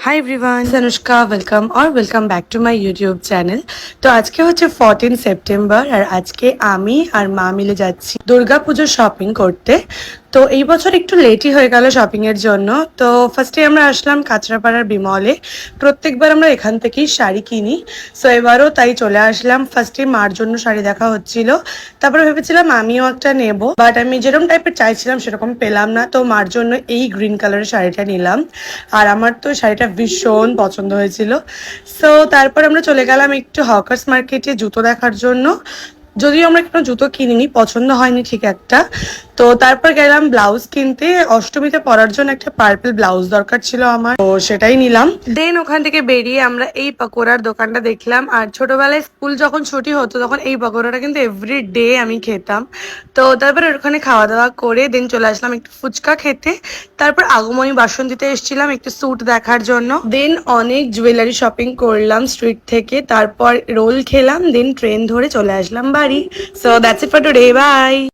Hi everyone, Anushka welcome back to my YouTube channel. তো আজকে হচ্ছে 14 সেপ্টেম্বর আর আজকে আমি আর মা মিলে যাচ্ছি দুর্গাপুজোর শপিং করতে। তো এই বছর একটু লেটই হয়ে গেল শপিংয়ের জন্য। তো ফার্স্টে আমরা আসলাম কাঁচরাপাড়ার বিমলে। প্রত্যেকবার আমরা এখান থেকেই শাড়ি কিনি, সো এবারও তাই চলে আসলাম। ফার্স্টে মার জন্য শাড়ি দেখা হচ্ছিল, তারপরে ভেবেছিলাম আমিও একটা নেব, বাট আমি যেরকম টাইপের চাইছিলাম সেরকম পেলাম না। তো মার জন্য এই গ্রিন কালারের শাড়িটা নিলাম, আর আমার তো শাড়িটা ভীষণ পছন্দ হয়েছিল। সো তারপর আমরা চলে গেলাম একটু হকার্স মার্কেটে জুতো দেখার জন্য। যদিও আমরা কোনো জুতো কিনিনি, পছন্দ হয়নি ঠিক একটা। তো তারপর গেলাম ব্লাউজ কিনতে। অষ্টমীতে পরার জন্য একটা পার্পল ব্লাউজ দরকার ছিল আমার, তো সেটাই নিলাম। দেন ওখান থেকে বেরিয়ে আমরা এই পকোড়ার দোকানটা দেখলাম। আর ছোটবেলায় স্কুল যখন ছুটি হতো তখন এই পকোড়াটা কিন্তু এভরি ডে আমি খেতাম। তো তারপর ওখানে খাওয়া দাওয়া করে দেন চলে আসলাম একটু ফুচকা খেতে। তারপর আগমনী বাসন্তীতে এসেছিলাম একটু স্যুট দেখার জন্য। দেন অনেক জুয়েলারি শপিং করলাম স্ট্রিট থেকে, তারপর রোল খেলাম, দেন ট্রেন ধরে চলে আসলাম বাড়ি। So that's it for today, by.